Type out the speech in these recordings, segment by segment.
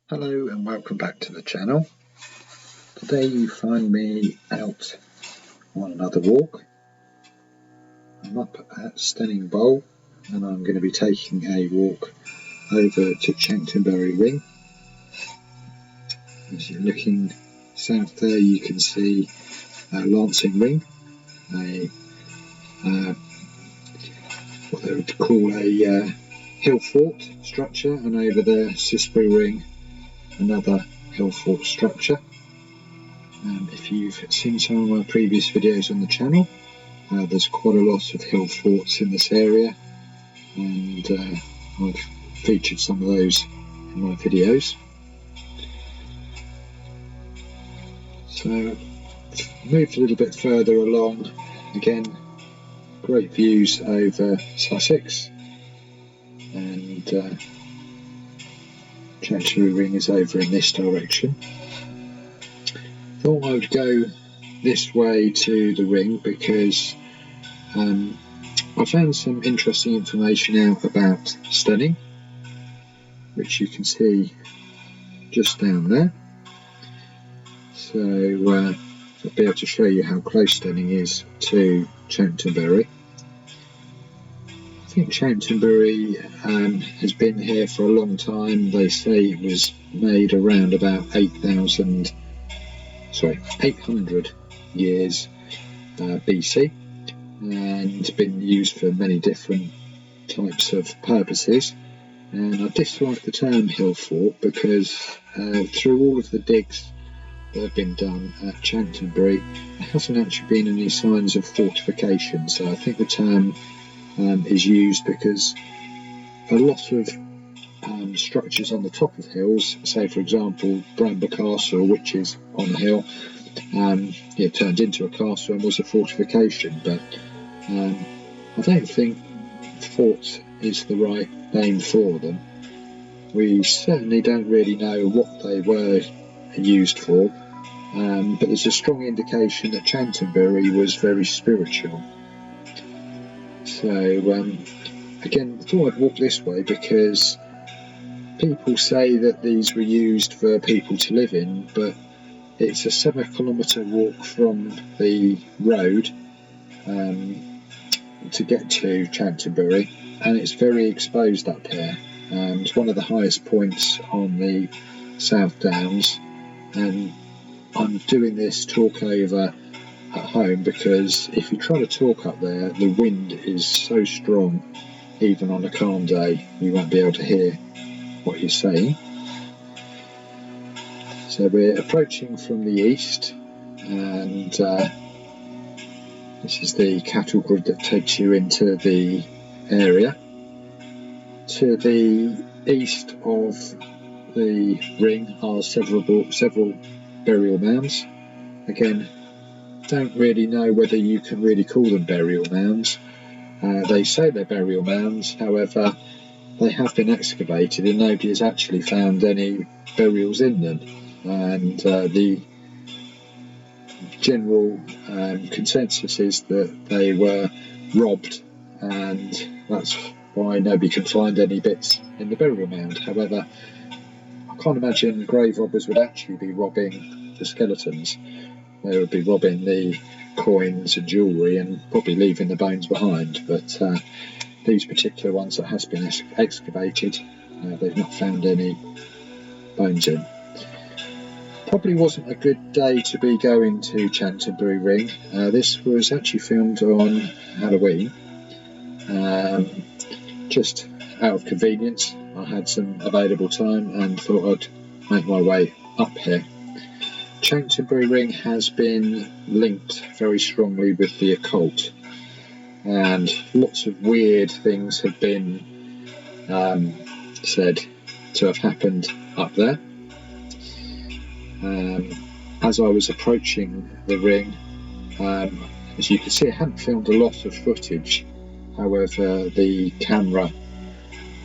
Hello and welcome back to the channel. Today you find me out on another walk. I'm up at Steyning and I'm going to be taking a walk over to Chanctonbury Ring. As you're looking south there you can see Lancing Ring, what they would call a hill fort structure, and over there Cissbury Ring, another hill fort structure. If you've seen some of my previous videos on the channel, there's quite a lot of hill forts in this area, and I've featured some of those in my videos. So moved a little bit further along, again great views over Sussex, and Chanctonbury Ring is over in this direction. Thought I would go this way to the ring because I found some interesting information out about Steyning, which you can see just down there. So I'll be able to show you how close Steyning is to Chanctonbury. I think Chanctonbury has been here for a long time. They say it was made around about 800 years BC, and been used for many different types of purposes. And I dislike the term hill fort because through all of the digs that have been done at Chanctonbury, there hasn't actually been any signs of fortification. So I think the term is used because a lot of structures on the top of hills, say for example Bramber Castle, which is on the hill, it turned into a castle and was a fortification, but I don't think fort is the right name for them. We certainly don't really know what they were used for, but there's a strong indication that Chanctonbury was very spiritual. So again, I thought I'd walk this way because people say that these were used for people to live in, but it's a 7-kilometre walk from the road to get to Chanctonbury, and it's very exposed up here. It's one of the highest points on the South Downs, and I'm doing this talk over at home because if you try to talk up there, the wind is so strong, even on a calm day you won't be able to hear what you're saying. So we're approaching from the east, and this is the cattle grid that takes you into the area. To the east of the ring are several burial mounds. Again, don't really know whether you can really call them burial mounds. They say they're burial mounds, however they have been excavated and nobody has actually found any burials in them, and the general consensus is that they were robbed, and that's why nobody can find any bits in the burial mound. However, I can't imagine grave robbers would actually be robbing the skeletons. They would be robbing the coins and jewellery and probably leaving the bones behind, but these particular ones that has been excavated, they've not found any bones in. Probably wasn't a good day to be going to Chanctonbury Ring. This was actually filmed on Halloween. Just out of convenience, I had some available time and thought I'd make my way up here. Chanctonbury Ring has been linked very strongly with the occult, and lots of weird things have been said to have happened up there. As I was approaching the ring, as you can see, I hadn't filmed a lot of footage. However, the camera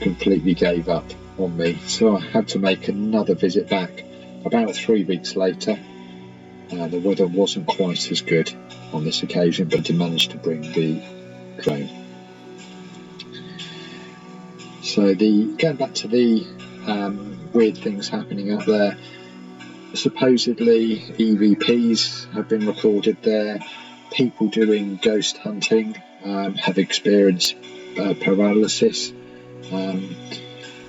completely gave up on me, so I had to make another visit back about 3 weeks later. The weather wasn't quite as good on this occasion, but I managed to bring the drone. So going back to the weird things happening up there. Supposedly EVPs have been recorded there. People doing ghost hunting have experienced paralysis.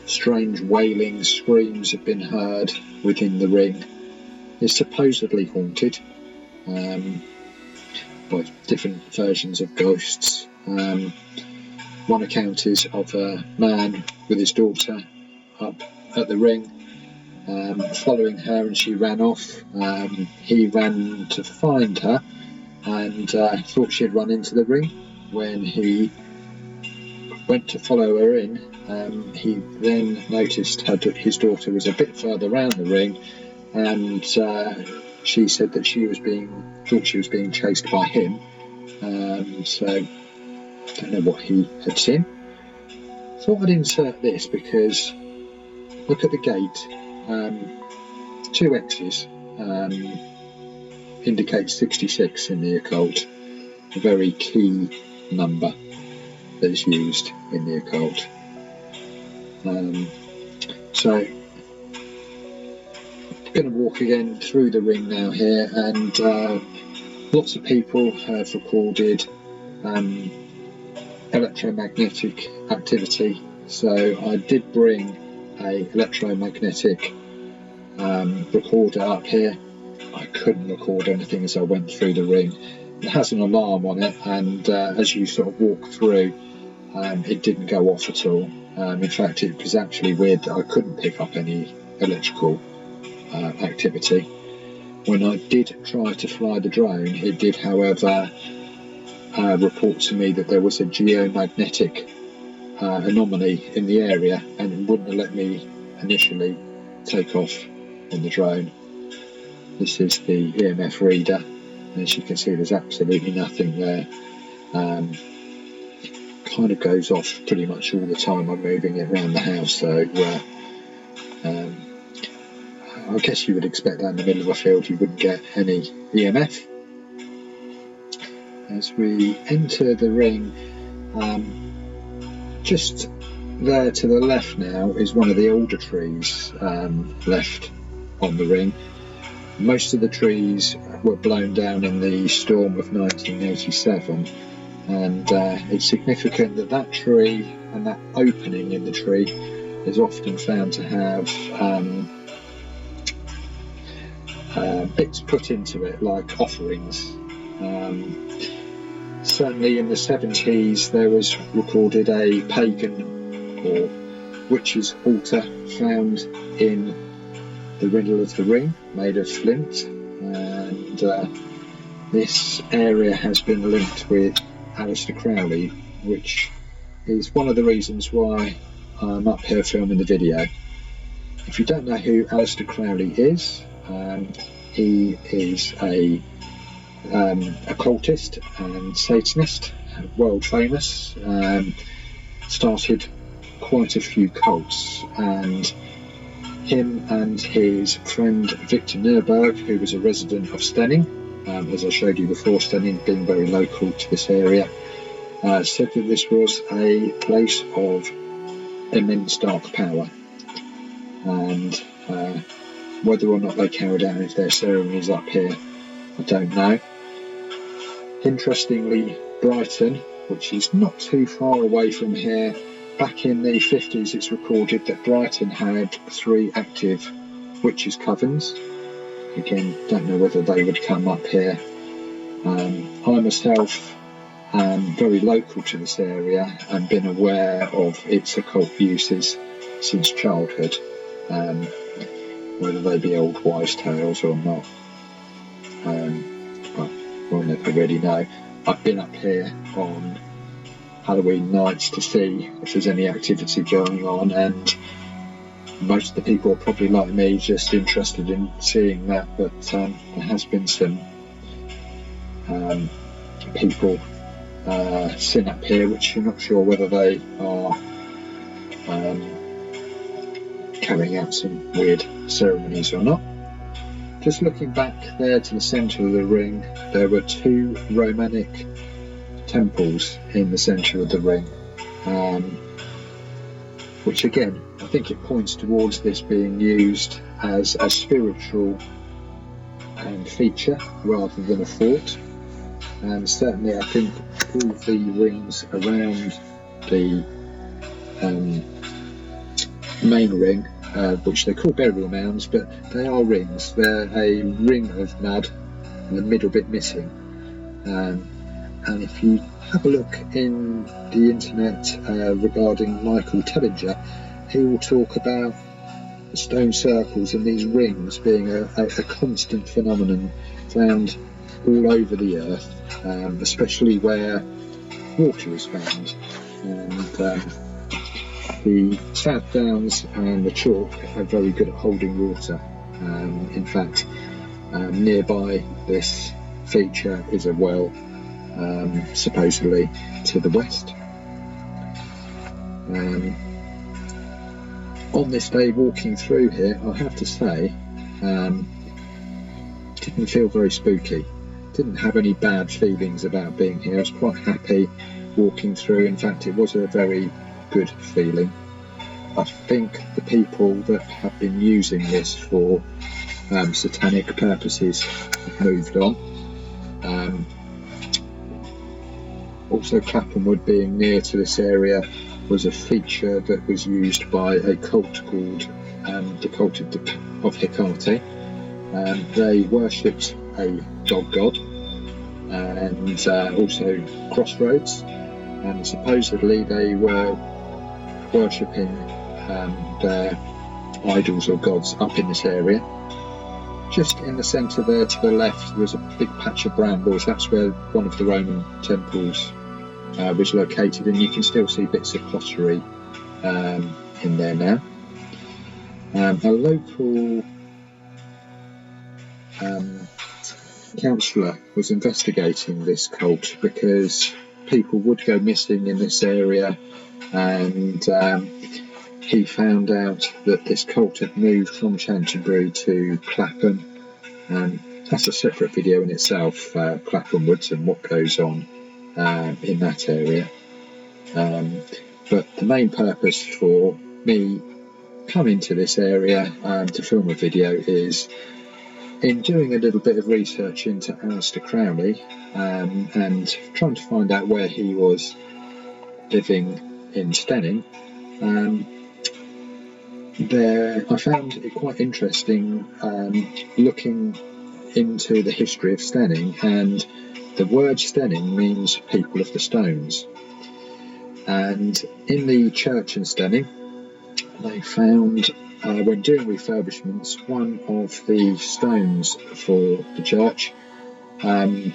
Strange wailing screams have been heard within the ring. It's supposedly haunted by different versions of ghosts. One account is of a man with his daughter up at the ring, following her, and she ran off. He ran to find her and thought she had run into the ring. When he went to follow her in, he then noticed his daughter was a bit further round the ring, and she said that thought she was being chased by him. So I don't know what he had seen. Thought I'd insert this because look at the gate. 2 X's indicates 66 in the occult, a very key number that is used in the occult. So I'm going to walk again through the ring now here, and lots of people have recorded electromagnetic activity. So I did bring a electromagnetic recorder up here. I couldn't record anything as I went through the ring. It has an alarm on it, and as you sort of walk through, it didn't go off at all. In fact, it was actually weird that I couldn't pick up any electrical activity. When I did try to fly the drone, it did, however, report to me that there was a geomagnetic anomaly in the area, and it wouldn't have let me initially take off in the drone. This is the EMF reader, and as you can see, there's absolutely nothing there. Kind of goes off pretty much all the time I'm moving it around the house, so I guess you would expect that in the middle of a field you wouldn't get any EMF. As we enter the ring, just there to the left now is one of the older trees left on the ring. Most of the trees were blown down in the storm of 1987, and it's significant that that tree and that opening in the tree is often found to have bits put into it like offerings. Certainly in the 70s there was recorded a pagan or witch's altar found in the middle of the ring, made of flint, and this area has been linked with Aleister Crowley, which is one of the reasons why I'm up here filming the video. If you don't know who Aleister Crowley is, he is a occultist and Satanist, world famous, started quite a few cults, and him and his friend Victor Nurberg, who was a resident of Steyning, as I showed you before, Steyning being very local to this area, said that this was a place of immense dark power, and whether or not they carried out any of their ceremonies up here, I don't know. Interestingly, Brighton, which is not too far away from here, back in the 50s it's recorded that Brighton had 3 active witches' covens. Again, don't know whether they would come up here. I myself am very local to this area and been aware of its occult uses since childhood, whether they be old wives' tales or not. We'll never really know. I've been up here on Halloween nights to see if there's any activity going on, and most of the people are probably like me, just interested in seeing that, but there has been some people seen up here which you're not sure whether they are carrying out some weird ceremonies or not. Just looking back there to the centre of the ring, there were 2 Romanic temples in the centre of the ring. which again, I think it points towards this being used as a spiritual feature rather than a fort. And certainly I think all of the rings around the main ring, which they call burial mounds, but they are rings. They're a ring of mud and the middle bit missing. And if you have a look in the internet regarding Michael Tellinger, he will talk about the stone circles and these rings being a constant phenomenon found all over the earth, especially where water is found. And the South Downs and the chalk are very good at holding water. In fact, nearby this feature is a well, supposedly to the west. On this day walking through here, I have to say, didn't feel very spooky. Didn't have any bad feelings about being here. I was quite happy walking through. In fact, it was a very good feeling. I think the people that have been using this for satanic purposes have moved on. Also, Clapham Wood being near to this area was a feature that was used by a cult called the Cult of Hecate. They worshipped a dog god and also crossroads, and supposedly they were worshipping their idols or gods up in this area. Just in the centre there to the left there's a big patch of brambles. That's where one of the Roman temples was located, and you can still see bits of pottery in there now. A local councillor was investigating this cult because people would go missing in this area, and he found out that this cult had moved from Chanctonbury to Clapham. That's a separate video in itself, Clapham Woods and what goes on in that area. But the main purpose for me coming to this area to film a video is in doing a little bit of research into Aleister Crowley and trying to find out where he was living in Steyning. I found it quite interesting looking into the history of Steyning, and the word Steyning means people of the stones. And in the church in Steyning, they found, when doing refurbishments, one of the stones for the church, when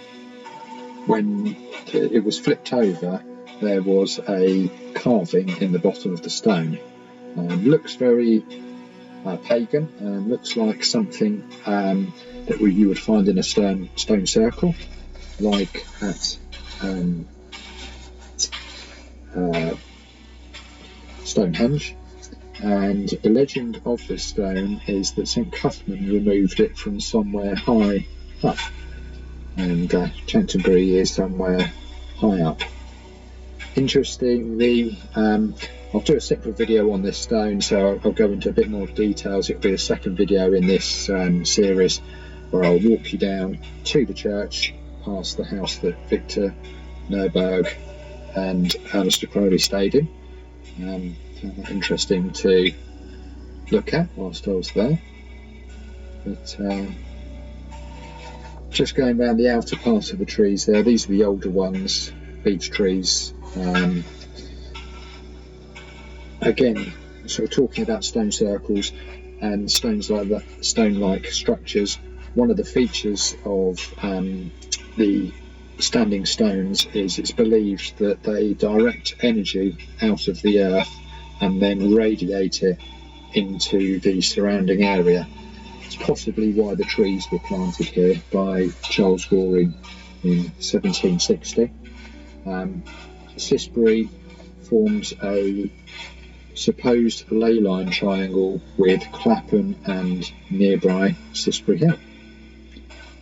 it was flipped over, there was a carving in the bottom of the stone. Looks very pagan, and looks like something that you would find in a stone circle, like at Stonehenge. And the legend of this stone is that St Cuthman removed it from somewhere high up, and Chanctonbury is somewhere high up. Interestingly, I'll do a separate video on this stone, so I'll go into a bit more details. It'll be the second video in this series, where I'll walk you down to the church, past the house that Victor Nurburg and Aleister Crowley stayed in. Found that interesting to look at whilst I was there. But just going around the outer part of the trees there, these are the older ones, beech trees. Again, sort of talking about stone circles and stones like that, stone-like structures. One of the features of the standing stones is it's believed that they direct energy out of the earth and then radiate it into the surrounding area. It's possibly why the trees were planted here by Charles Goring in 1760. Cissbury forms a supposed ley line triangle with Clapham and nearby Cissbury Hill.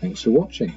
Thanks for watching.